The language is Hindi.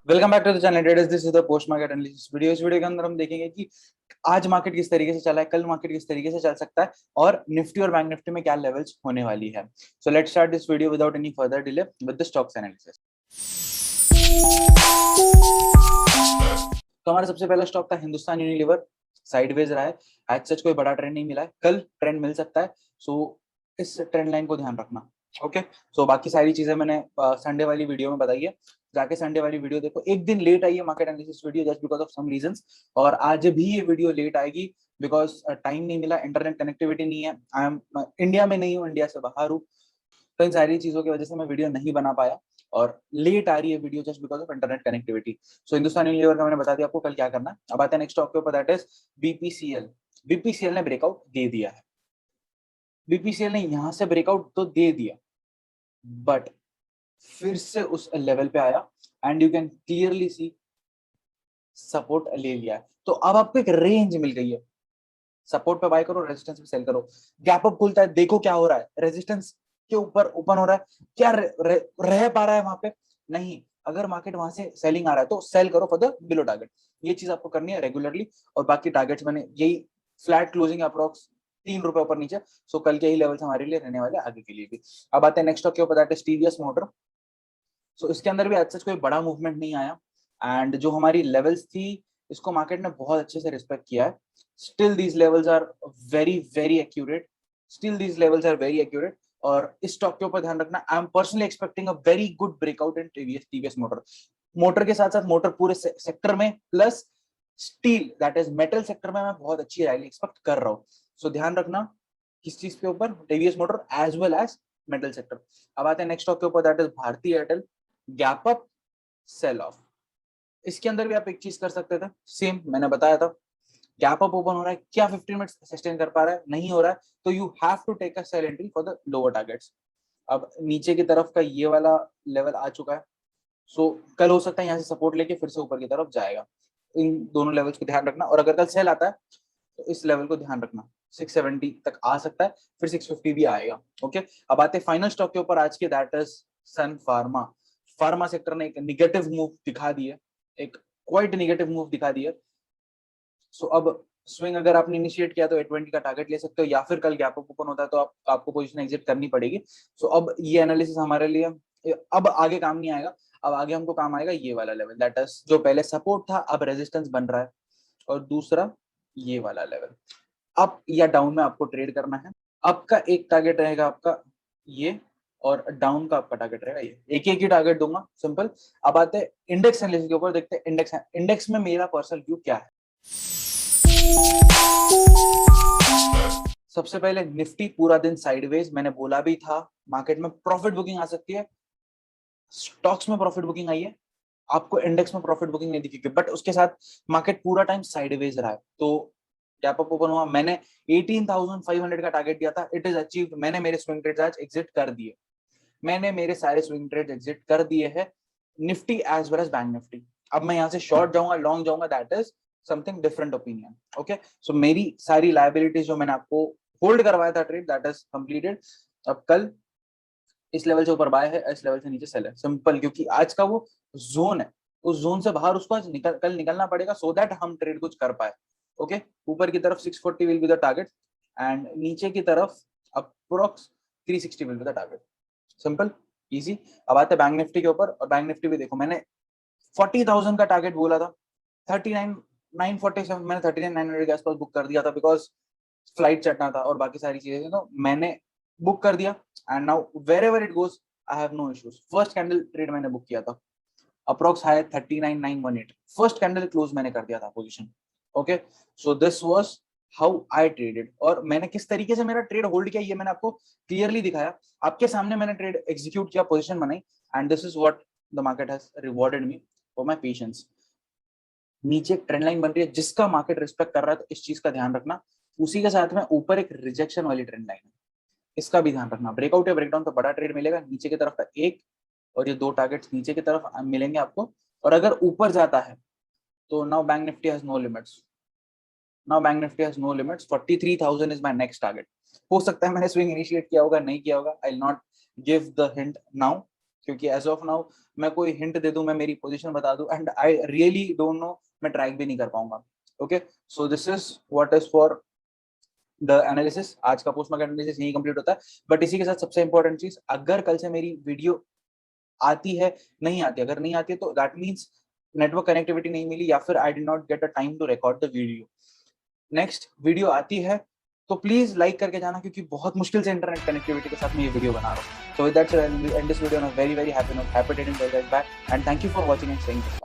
Welcome back to the channel traders. This is the post market analysis video. इस वीडियो के अंदर हम देखेंगे कि आज मार्केट किस तरीके से चला है, कल मार्केट किस तरीके से चल सकता है और निफ्टी और बैंक निफ्टी में क्या लेवल्स होने वाली है। So let's start this video without any further delay with the stocks analysis. तो हमारा सबसे पहला स्टॉक था हिंदुस्तान यूनिलीवर। साइडवेज रहा है, आज सच कोई बड़ा ट्रेंड नहीं मिला है, कल ट्रेंड मिल सकता है। सो इस ट्रेंड लाइन को ध्यान रखना। ओके, सो बाकी सारी चीजें मैंने संडे वाली वीडियो में बताई है, जाके संडे वाली वीडियो देखो। एक दिन लेट आई है market analysis video just because of some reasons, और आज भी ये वीडियो लेट आएगी बिकॉज टाइम नहीं मिला, इंटरनेट कनेक्टिविटी नहीं है। आई एम इंडिया में नहीं हूँ, इंडिया से बाहर हूँ, तो इन सारी चीजों की वजह से मैं वीडियो नहीं बना पाया और लेट आ रही है video just because of internet connectivity. So Hindustan Unilever का मैंने बता दिया आपको कल क्या करना है। अब आते हैं नेक्स्ट स्टॉक के ऊपर, दैट इज बीपीसीएल। बीपीसीएल ने ब्रेकआउट दे दिया है। बीपीसीएल ने यहां से ब्रेकआउट तो दे दिया, बट फिर से उस लेवल पे आया and you can clearly see support ले लिया है। तो अब आपको एक रेंज मिल गई है, सपोर्ट पे बाय करो, रेजिस्टेंस पे सेल करो। गैप अप खुलता है, देखो क्या हो रहा है, रेजिस्टेंस के ऊपर ओपन हो रहा है, क्या रह पा रहा है वहां पे? नहीं। अगर मार्केट वहां से सेलिंग आ रहा है तो सेल करो फॉर द बिलो टारगेट। ये चीज आपको करनी है रेगुलरली। और बाकी टारगेट्स मैंने यही, फ्लैट क्लोजिंग अप्रोक्स ₹3 ऊपर नीचे। सो कल के ही लेवल्स हमारे लिए रहने वाले, आगे के लिए भी। अब आते हैं नेक्स्ट स्टॉक के ऊपर, दैट इज टीवीएस मोटर। सो इसके अंदर भी आज सच कोई बड़ा मूवमेंट नहीं आया एंड जो हमारी लेवल्स थी इसको मार्केट ने बहुत अच्छे से रिस्पेक्ट किया है। Still these levels are very very accurate, still these levels are very accurate. और इस स्टॉक के ऊपर ध्यान रखना, I am personally expecting a very good breakout in TVS motor. Motor के साथ साथ मोटर पूरे सेक्टर में plus steel that is metal sector में मैं बहुत अच्छी रैली एक्सपेक्ट कर रहा हूँ। सो ध्यान रखना किस चीज के ऊपर, TVS Motor as well as metal sector. अब आते हैं नेक्स्ट स्टॉक के ऊपर, that is Bharti Airtel. Gap up, sell off. इसके अंदर भी आप एक चीज कर सकते थे, सेम मैंने बताया था। गैप अप ओपन हो रहा है, क्या 15 मिनट्स सस्टेन कर पा रहा है? नहीं हो रहा है, तो you have to take a sell entry for the lower targets. अब नीचे की तरफ का ये वाला लेवल आ चुका है, सो कल हो सकता है यहाँ से सपोर्ट लेके फिर से ऊपर की तरफ जाएगा। इन दोनों लेवल्स को ध्यान रखना, और अगर कल सेल आता है तो इस लेवल को ध्यान रखना, 670 तक आ सकता है, फिर 650 भी आएगा। ओके, अब आते हैं फाइनल स्टॉक के ऊपर आज के, that is Sun Pharma. Pharma sector ने एक निगेटिव मूव दिखा दी है, एक क्वाइट निगेटिव मूव दिखा दी है। सो अब स्विंग अगर आपने इनिशिएट किया तो 820 का टारगेट ले सकते हो, या फिर कल गैप अप ओपन होता है तो आपको पोजीशन एग्जिट करनी पड़ेगी। सो अब ये एनालिसिस हमारे लिए अब आगे काम नहीं आएगा। अब आगे हमको काम आएगा ये वाला लेवल, दैट इज जो पहले सपोर्ट था अब रेजिस्टेंस बन रहा है, और दूसरा ये वाला लेवल। अप या डाउन में आपको ट्रेड करना है। अप का एक टारगेट रहेगा आपका ये, और डाउन का आपका टारगेट रहेगा ये। एक एक ही टारगेट दूंगा, सिंपल। अब आते हैं इंडेक्स एनालिसिस के ऊपर, देखते हैं इंडेक्स में मेरा पर्सनल व्यू क्या है। सबसे पहले निफ्टी पूरा दिन साइडवेज, मैंने बोला भी था मार्केट में प्रॉफिट बुकिंग आ सकती है। स्टॉक्स में प्रॉफिट बुकिंग आई है, आपको इंडेक्स में प्रॉफिट बुकिंग नहीं दिखेगी, बट उसके साथ मार्केट पूरा टाइम साइडवेज रहा है। तो गैप अप ओपन हुआ, मैंने 18,500 का टारगेट दिया था, इट इज अचीव्ड। मैंने मेरे स्विंग ट्रेड्स आज एग्जिट कर दिए, मैंने मेरे सारे स्विंग ट्रेड्स एग्जिट कर दिए हैं, Nifty as well as bank Nifty. अब मैं यहाँ से शॉर्ट जाऊंगा, लॉन्ग जाऊंगा, that is something different opinion. Okay, so मेरी सारी लायबिलिटीज जो मैंने आपको होल्ड करवाया था ट्रेड, दैट इज कंप्लीटेड। अब कल इस लेवल से ऊपर बाय है, इस लेवल से नीचे सेल है, सिंपल। क्योंकि आज का वो जोन है, उस जोन से बाहर उसको आज कल निकलना पड़ेगा, सो दैट हम ट्रेड कुछ कर पाए। ओके, ऊपर की तरफ 640 will be the target and नीचे की तरफ approx 360 will be the target, simple easy. अब आते हैं बैंक निफ्टी के ऊपर, और बैंक निफ्टी भी देखो, मैंने 40,000 का टारगेट बोला था, 39,947 मैंने 39,900 के आसपास बुक कर दिया था, बिकॉज फ्लाइट चढ़ना था और बाकी सारी चीजें, तो मैंने बुक कर दिया। And now wherever it goes I have no issues. First candle trade मैंने बुक किया था, approx high 39,918, first candle close मैंने कर दिया था position. Okay, so this was how I traded, और मैंने किस तरीके से मेरा ट्रेड होल्ड किया ये मैंने आपको क्लियरली दिखाया, आपके सामने मैंने ट्रेड एग्जीक्यूट किया, पोजीशन बनाई, and this is what the market has rewarded me for my patience. नीचे एक ट्रेंड लाइन बन रही है जिसका मार्केट रिस्पेक्ट कर रहा है, तो इस चीज का ध्यान रखना। उसी के साथ में ऊपर एक रिजेक्शन वाली ट्रेंड लाइन है, इसका भी ध्यान रखना। ब्रेकआउट या ब्रेकडाउन पे बड़ा ट्रेड मिलेगा, नीचे की तरफ का एक और ये दो टारगेट्स नीचे की तरफ मिलेंगे आपको। और अगर ऊपर जाता है तो now Bank Nifty has no limits, now Bank Nifty has no limits, 43,000 is my next target. हो सकता है मैंने स्विंग इनिशिएट किया होगा, नहीं किया होगा, I will not give the hint now, क्योंकि एज ऑफ नाउ मैं कोई हिंट दे दूं, मैं मेरी पोजीशन बता दूं, and I really don't know, मैं ट्रैक भी नहीं कर पाऊंगा। Okay, so this is what is for the analysis. आज का पोस्ट मार्केट एनालिसिस यही कंप्लीट होता है। बट इसी के साथ सबसे इंपॉर्टेंट चीज, अगर कल से मेरी वीडियो आती है, नहीं आती, अगर नहीं आती है तो दैट मीन्स नेटवर्क कनेक्टिविटी नहीं मिली, या फिर I did not get a time to record the video. Next video आती है तो प्लीज लाइक करके जाना, क्योंकि बहुत मुश्किल से इंटरनेट कनेक्टिविटी के साथ मैं ये वीडियो बना रहा हूँ। So with that said, I end this video on a very very happy note, happy trading, bye bye, and thank you for watching and staying.